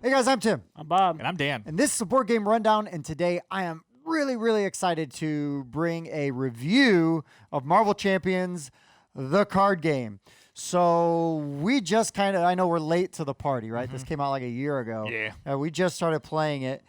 Hey guys, I'm Tim. I'm Bob. And I'm Dan. And this is a board game rundown. And today I am really excited to bring a review of Marvel Champions, the card game. So we just I know we're late to the party, right? This came out like a year ago. Yeah. We just started playing it.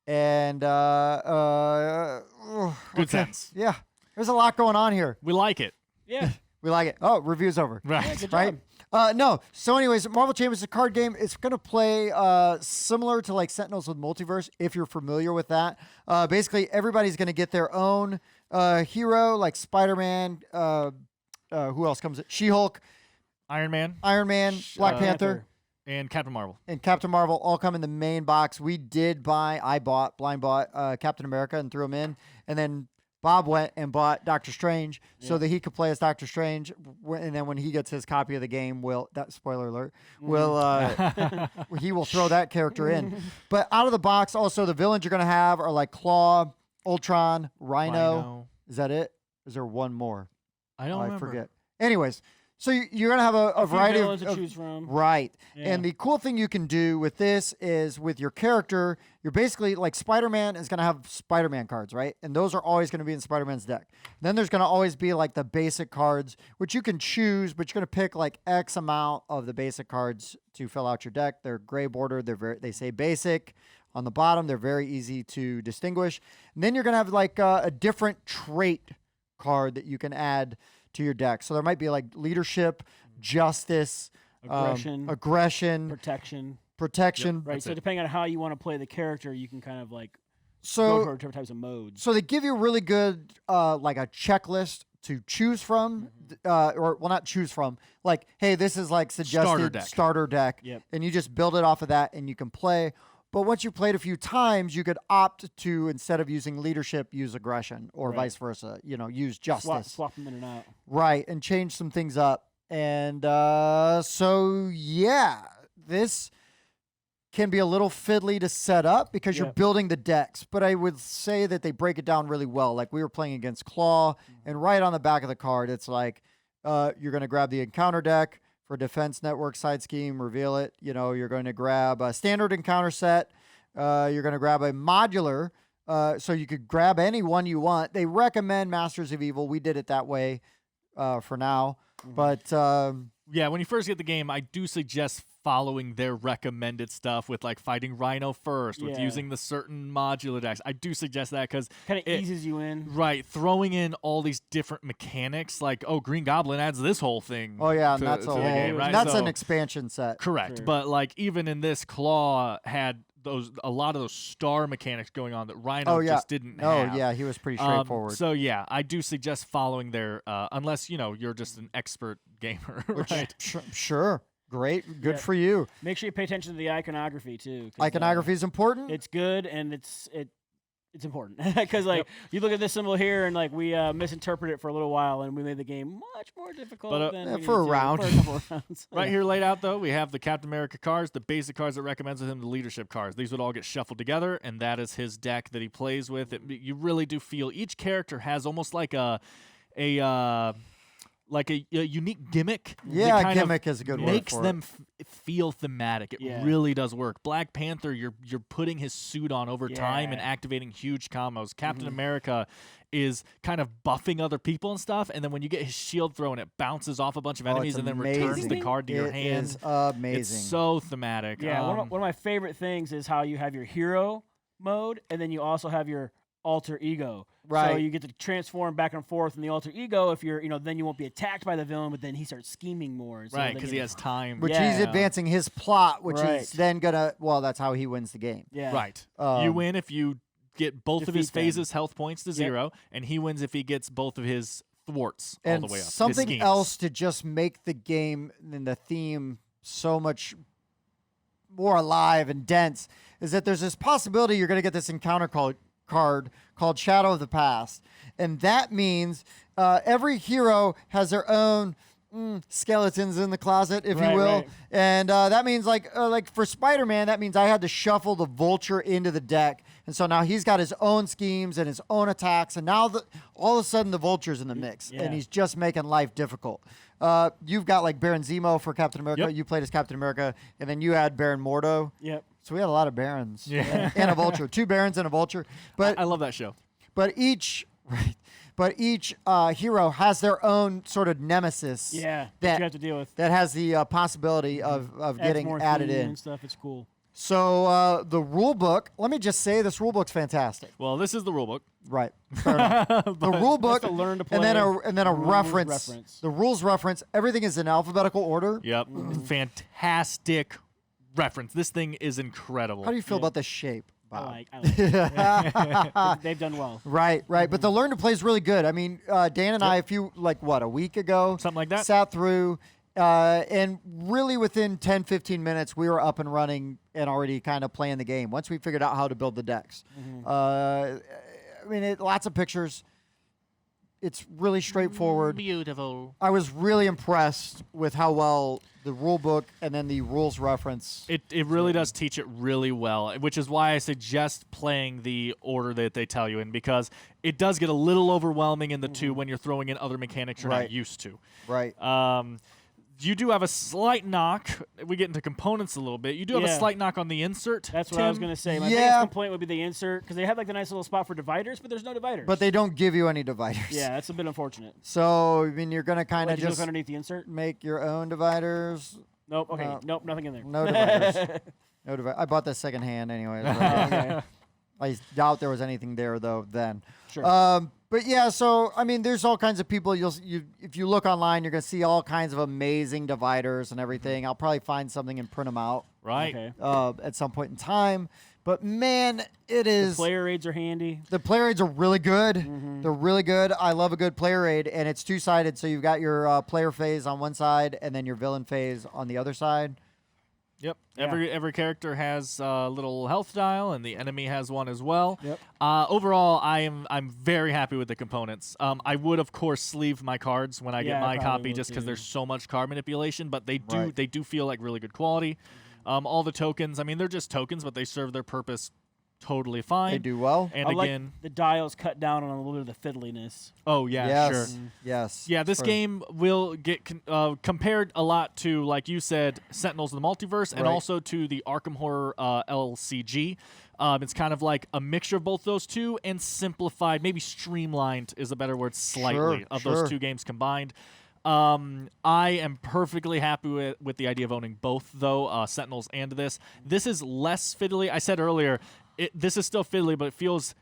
And, Good sense. Yeah. There's a lot going on here. We like it. Yeah. We like it. Oh, review's over. Right. Yeah, good Right? job. No. So anyways, Marvel Champions is a card game. It's going to play similar to like Sentinels with Multiverse, if you're familiar with that. Basically, everybody's going to get their own hero, like Spider-Man. Who else comes? She-Hulk, Iron Man, Black Panther, and Captain Marvel. and Captain Marvel all come in the main box. I blind bought Captain America and threw him in. And then Bob went and bought Doctor Strange so that he could play as Doctor Strange. And then when he gets his copy of the game, spoiler alert, he will throw that character in. But out of the box, also the villains you're going to have are like Claw, Ultron, Rhino. Is that it? Is there one more? I don't remember. I forget. Anyways, so you're going to have a variety villains of to choose from. Right. Yeah. And the cool thing you can do with this is with your character, you're basically like Spider-Man is going to have Spider-Man cards, right? And those are always going to be in Spider-Man's deck. Then there's going to always be like the basic cards, which you can choose, but you're going to pick like X amount of the basic cards to fill out your deck. They're gray bordered. They say basic on the bottom. They're very easy to distinguish. And then you're going to have like a different trait card that you can add to your deck. So there might be like leadership, justice, aggression, protection. Yep, right. So depending on how you want to play the character, you can kind of like so go for different types of modes. So they give you really good like a checklist to choose from, or not choose from. Like, hey, this is like suggested starter deck, Yep. and you just build it off of that, and you can play. But once you played a few times, you could opt to, instead of using leadership, use aggression, or vice versa. Use justice. Swap them in and out. Right, and change some things up. And so, yeah, this can be a little fiddly to set up because you're building the decks. But I would say that they break it down really well. Like we were playing against Claw, and right on the back of the card, it's like you're going to grab the encounter deck. For defense network side scheme, reveal it. You're going to grab a standard encounter set. You're going to grab a modular, so you could grab any one you want. They recommend Masters of Evil. We did it that way for now. But yeah, when you first get the game, I do suggest following their recommended stuff with like fighting Rhino first, with using the certain modular decks. I do suggest that because kind of eases you in. Right, throwing in all these different mechanics, like Green Goblin adds this whole thing. Oh yeah, and to that's the game, right? That's So, an expansion set. Correct, but like even in this, Claw had a lot of those star mechanics going on that Rhino just didn't have. Oh yeah, he was pretty straightforward. So yeah, I do suggest following their unless you're just an expert gamer, right? Sure. Great. Good for you. Make sure you pay attention to the iconography too. Iconography is important. It's good and it's important because like you look at this symbol here and like we misinterpreted it for a little while and we made the game much more difficult than for a round. For a couple of rounds. Right here laid out though, we have the Captain America cards, the basic cards that recommends with him, the leadership cards. These would all get shuffled together, and that is his deck that he plays with. You really do feel each character has almost like a unique gimmick. Yeah, gimmick is a good word makes for them feel thematic. It really does work. Black Panther, you're putting his suit on over time and activating huge combos. Captain America is kind of buffing other people and stuff, and then when you get his shield thrown, it bounces off a bunch of enemies and then returns the card to your hand. It is amazing. It's so thematic. Yeah, one of my favorite things is how you have your hero mode, and then you also have your alter ego. Right. So you get to transform back and forth in the alter ego. If you're, then you won't be attacked by the villain, but then he starts scheming more. So right, because he has time. Which he's advancing his plot, which is then gonna. Well, that's how he wins the game. Yeah. Right. You win if you get both of his phases health points to 0, and he wins if he gets both of his thwarts all the way up. Something else to just make the game and the theme so much more alive and dense is that there's this possibility you're going to get this encounter card called Shadow of the Past. And that means every hero has their own skeletons in the closet, if you will. Right. And that means like for Spider-Man, that means I had to shuffle the Vulture into the deck. And so now he's got his own schemes and his own attacks. And now all of a sudden the Vulture's in the mix. And he's just making life difficult. You've got like Baron Zemo for Captain America. Yep. You played as Captain America. And then you add Baron Mordo. Yep. So we had a lot of barons Yeah. and a vulture, 2 barons and a vulture. But I love that show. but each hero has their own sort of nemesis. Yeah, that you have to deal with. that has the possibility of Adds getting more added theme in. and stuff. It's cool. So the rule book. Let me just say, this rule book's fantastic. Well, this is the rule book. Right. Fair enough. The rule book, to learn to play, and then a rules reference. The rules reference. Everything is in alphabetical order. Yep. Fantastic reference. This thing is incredible. How do you feel about the shape, Bob? I like it. They've done well. Right. But the learn to play is really good. I mean, Dan and I, a week ago, Something like that. sat through, and really within 10, 15 minutes, we were up and running and already kind of playing the game. Once we figured out how to build the decks. I mean, lots of pictures. It's really straightforward. Beautiful. I was really impressed with how well the rule book and then the rules reference. It really does teach it really well, which is why I suggest playing the order that they tell you in, because it does get a little overwhelming in the 2 when you're throwing in other mechanics you're not used to. Right. You do have a slight knock. We get into components a little bit. You do have a slight knock on the insert. That's what I was Tim. going to say. My biggest complaint would be the insert, because they have like the nice little spot for dividers, but there's no dividers. But they don't give you any dividers. Yeah, that's a bit unfortunate. So, I mean, you're going to kind of Did you just look underneath the insert? make your own dividers. Nope. Okay. Nope. Nothing in there. No dividers. I bought that secondhand anyways. Right? I doubt there was anything there, though, then. Sure. But yeah, so I mean, there's all kinds of people. If you look online, you're gonna see all kinds of amazing dividers and everything. I'll probably find something and print them out. Right. Okay. At some point in time. But man, it is. The player aids are handy. The player aids are really good. Mm-hmm. They're really good. I love a good player aid, and it's 2-sided. So you've got your player phase on one side, and then your villain phase on the other side. Yep. Yeah. Every character has a little health dial, and the enemy has one as well. Yep. Overall, I'm very happy with the components. I would of course sleeve my cards when I get my I probably copy, would just because too. there's so much card manipulation, but they Right. do feel like really good quality. All the tokens, I mean, they're just tokens, but they serve their purpose totally fine. They do well. And I again, like the dials cut down on a little bit of the fiddliness. oh yeah, Yes. sure. Yes. Yeah, this game will get compared a lot to, like you said, Sentinels of the Multiverse, and Right. also to the Arkham Horror LCG. It's kind of like a mixture of both those two, and simplified, maybe streamlined is a better word, slightly, of sure. those 2 games combined. I am perfectly happy with the idea of owning both, though, Sentinels and this. This is less fiddly. I said earlier, this is still fiddly, but it feels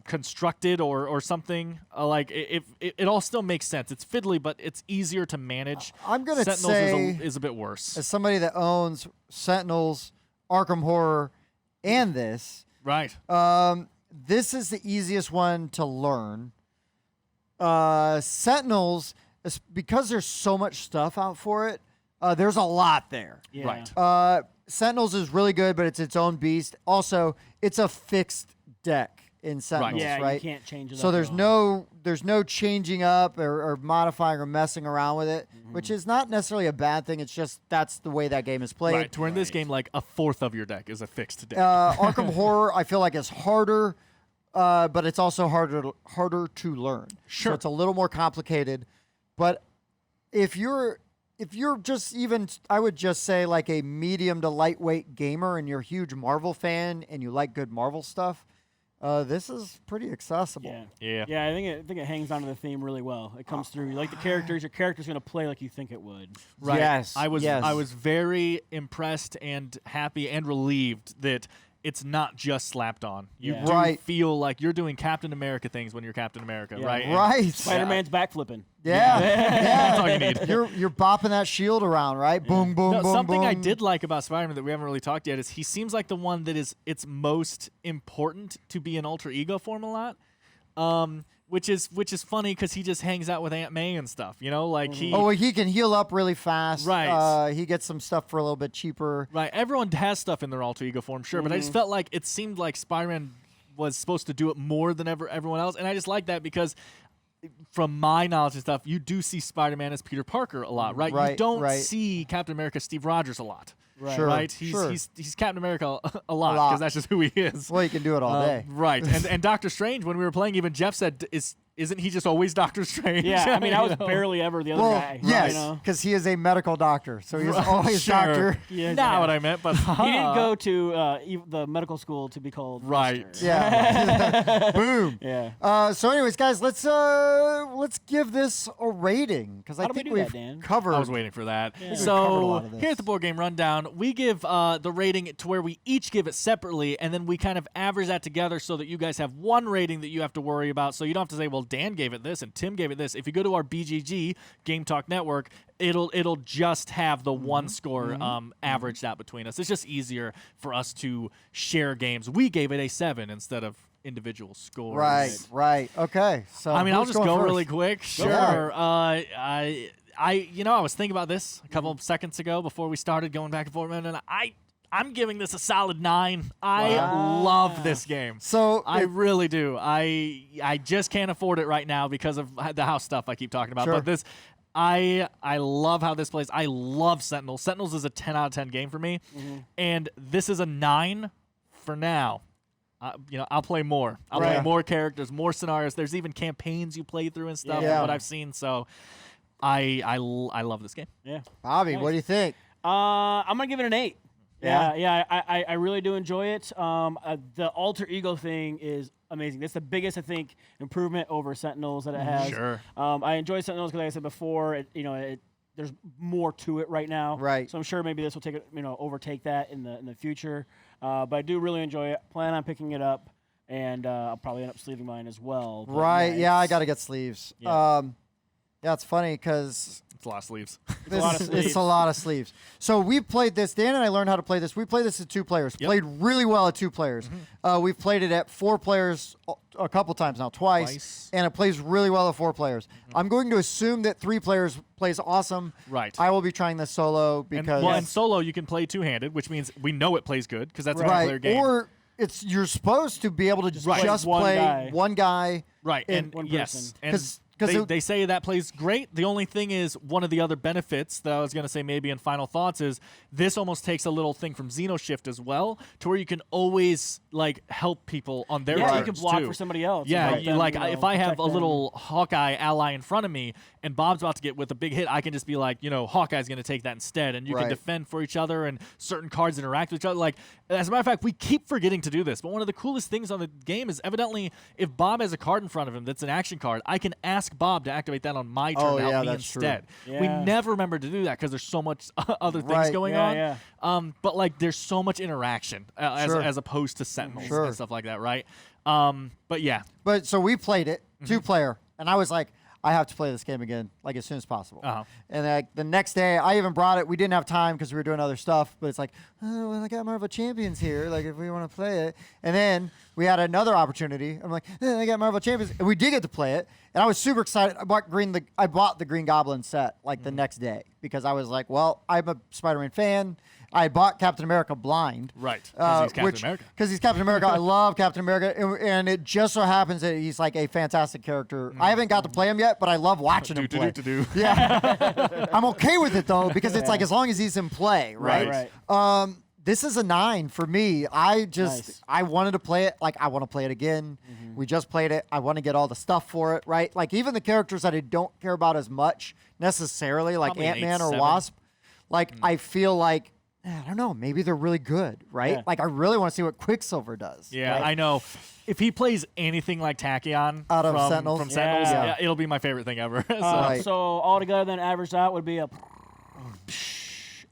constructed or something. It all still makes sense. It's fiddly, but it's easier to manage. I'm gonna Sentinels say, is a bit worse. as somebody that owns Sentinels, Arkham Horror, and this, Right. this is the easiest one to learn. Sentinels, because there's so much stuff out for it, there's a lot there. Yeah. Right. Sentinels is really good, but it's its own beast. Also, it's a fixed deck in Sentinels, Yeah, right? you can't change it So up there's at all. no changing up or modifying or messing around with it, which is not necessarily a bad thing. It's just that's the way that game is played. Right. To where in this game, like a fourth of your deck is a fixed deck. Arkham Horror, I feel like is harder, but it's also harder to learn. Sure. So it's a little more complicated. But if you're just even, I would just say like a medium to lightweight gamer, and you're a huge Marvel fan and you like good Marvel stuff, this is pretty accessible. Yeah. Yeah. I think it hangs onto the theme really well. It comes through. You like the characters. Your character's gonna play like you think it would. Right. Yes. I was yes. I was very impressed and happy and relieved that it's not just slapped on. You Yeah. do Right. feel like you're doing Captain America things when you're Captain America, Yeah. right? And Right. Spider-Man's backflipping. Yeah. That's all you need. You're bopping that shield around, right? Boom, boom, No, boom, something boom. I did like about Spider-Man that we haven't really talked yet is he seems like the one that is it's most important to be in alter ego form a lot. Which is funny because he just hangs out with Aunt May and stuff, you know, like he. Oh, well, he can heal up really fast. Right. He gets some stuff for a little bit cheaper. Right, everyone has stuff in their alter ego form, sure, but I just felt like it seemed like Spider-Man was supposed to do it more than everyone else, and I just like that because from my knowledge and stuff, you do see Spider-Man as Peter Parker a lot, right? You Right, don't right. see Captain America Steve Rogers a lot. Right. Sure. Right? He's sure. he's Captain America a lot lot. because that's just who he is. Well, you can do it all day. Right. And Doctor Strange, when we were playing, even Jeff said is isn't he just always Doctor Strange? Yeah, I mean, I was You know? barely ever the other Well, guy. yes, You know? because he is a medical doctor, so he's always Sure. doctor. Yeah, Not what I meant, but He didn't go to the medical school to be called Right. Mister. Yeah. Boom. Yeah. So, anyways, guys, let's give this a rating because I How do we think do we've that, Dan? covered. I was waiting for that. Yeah. We've covered a lot So of this. here's the board game rundown. We give the rating to where we each give it separately, and then we kind of average that together so that you guys have one rating that you have to worry about. So you don't have to say, well, Dan gave it this and Tim gave it this. If you go to our BGG Game Talk Network, it'll just have the one score averaged out between us. It's just easier for us to share games. We gave it a 7 instead of individual scores. Right. Okay. So I mean, I'll who's just going go first? really quick. for Sure. I was thinking about this a couple of seconds ago before we started going back and forth, and I'm giving this a solid 9. I love this game. So I really do. I just can't afford it right now because of the house stuff I keep talking about. Sure. But this, I love how this plays. I love Sentinels. Sentinels is a 10 out of 10 game for me, and this is a 9 for now. I'll play more. I'll play more characters, more scenarios. There's even campaigns you play through and stuff. Yeah. From what I've seen, so I love this game. Yeah. Bobby, what do you think? I'm gonna give it an 8. Yeah? I really do enjoy it. The alter ego thing is amazing. That's the biggest, I think, improvement over Sentinels that it has. Sure. I enjoy Sentinels because, like I said before, there's more to it right now. Right. So I'm sure maybe this will overtake that in the future. But I do really enjoy it. Plan on picking it up, and I'll probably end up sleeving mine as well. But Right. Yeah, I it's- got to get sleeves. Yeah. Yeah, it's funny because It's a lot of sleeves. a lot of it's sleeves. a lot of sleeves. So we played this. Dan and I learned how to play this. We played this at 2 players. Yep. Played really well at 2 players. We've played it at 4 players a couple times now, twice, and it plays really well at 4 players. I'm going to assume that 3 players plays awesome. Right. I will be trying this solo because in solo you can play two-handed, which means we know it plays good because that's a right, two-player game. or you're supposed to be able to just one play guy. one guy. Right, and one yes, person. and 'Cause they say that plays great. The only thing is, one of the other benefits that I was going to say maybe in final thoughts is this almost takes a little thing from Xenoshift as well, to where you can always help people on their turns you can block too. for somebody else. Yeah, and help them, if I have protect a them. little Hawkeye ally in front of me and Bob's about to get with a big hit, I can just be like, Hawkeye's going to take that instead, and you Right. can defend for each other, and certain cards interact with each other. Like, as a matter of fact, we keep forgetting to do this, but one of the coolest things on the game is evidently if Bob has a card in front of him that's an action card, I can ask Bob to activate that on my turn Oh, to help yeah, me that's true. instead. We Yeah. never remember to do that because there's so much other things Right. going Yeah, on. yeah. But there's so much interaction Sure. as opposed to Sentinels Sure. and stuff like that, right? But yeah, But so we played it 2 player, and I was like, I have to play this game again, as soon as possible. Uh-huh. And the next day, I even brought it. We didn't have time because we were doing other stuff. But it's like, oh, well, I got Marvel Champions here. If we want to play it, and then we had another opportunity. I'm like, I got Marvel Champions, and we did get to play it. And I was super excited. I bought the Green Goblin set the next day because I was like, well, I'm a Spider-Man fan. I bought Captain America blind. right. 'Cause he's Captain which, America. Because he's Captain America. I love Captain America. And it just so happens that he's a fantastic character. I haven't got to play him yet, but I love watching him play. Yeah. I'm okay with it, though, because it's as long as he's in play, right? Right. This is a 9 for me. I Nice. I wanted to play it. I want to play it again. We just played it. I want to get all the stuff for it, right? Even the characters that I don't care about as much necessarily, like Probably an Ant-Man or 8-7. Wasp, I feel like, I don't know, maybe they're really good, right? Yeah. I really want to see what Quicksilver does. Yeah, right? I know. If he plays anything like Tachyon Out of from Sentinels? from Sentinels, Yeah. yeah, it'll be my favorite thing ever. So- Right. So altogether, then averaged out would be a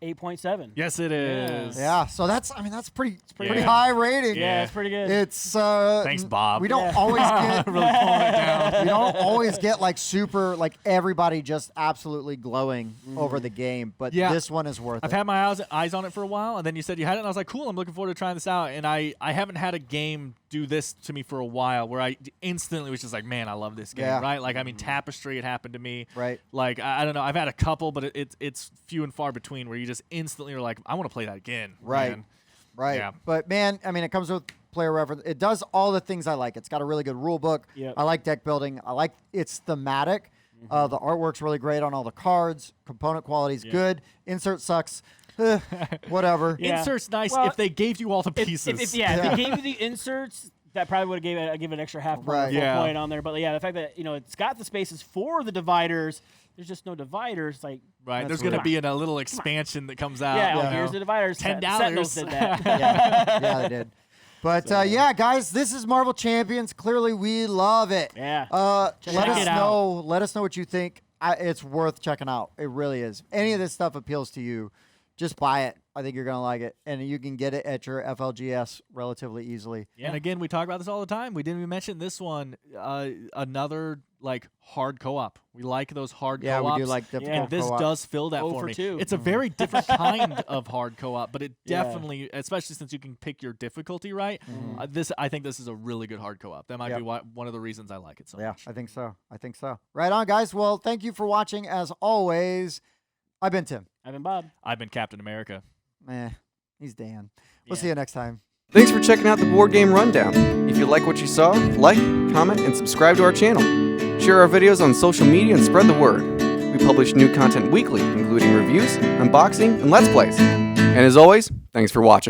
8.7. Yes, it is. Yeah, so that's pretty pretty pretty good. high rating. Yeah, it's pretty good. It's Thanks, Bob. We don't Yeah. always get Really pulling it down. we don't always get super everybody just absolutely glowing over the game, but Yeah. this one is worth I've it. had my eyes on it for a while, and then you said you had it, and I was like, cool, I'm looking forward to trying this out. And I haven't had a game do this to me for a while where I instantly was just like, man, I love this game, Yeah. right? Tapestry, it happened to me. Right. I don't know. I've had a couple, but it's few and far between where you just instantly are like, I want to play that again. Right. man. Right. Yeah. But man, it comes with player reference. It does all the things I like. It's got a really good rule book. Yep. I like deck building. I like it's thematic. The artwork's really great on all the cards. Component quality's good. Insert sucks. Whatever. Yeah. Insert's nice Well, if they gave you all the pieces. If they gave you the inserts, That probably would have give it an extra half Right. point on there. But yeah, the fact that it's got the spaces for the dividers. There's just no dividers. Like right, there's going to be a little expansion that comes out. Yeah, here's the dividers. $10. Sentinels did that. Yeah, they did. But yeah, guys, this is Marvel Champions. Clearly, we love it. Yeah. Let us know. Let us know what you think. It's worth checking out. It really is. Any of this stuff appeals to you, just buy it. I think you're gonna like it, and you can get it at your FLGS relatively easily. Yeah. And again, we talk about this all the time. We didn't even mention this one. Another like hard co-op. We like those hard co-ops. Yeah, we do like difficult and this co-op. does fill that for me. It's a very different kind of hard co-op, but it definitely, especially since you can pick your difficulty right. I think this is a really good hard co-op. That might be one of the reasons I like it so much. I think so. Right on, guys. Well, thank you for watching. As always, I've been Tim. I've been Bob. I've been Captain America. He's Dan. We'll see you next time. Thanks for checking out the Board Game Rundown. If you like what you saw, like, comment, and subscribe to our channel. Share our videos on social media and spread the word. We publish new content weekly, including reviews, unboxing, and Let's Plays. And as always, thanks for watching.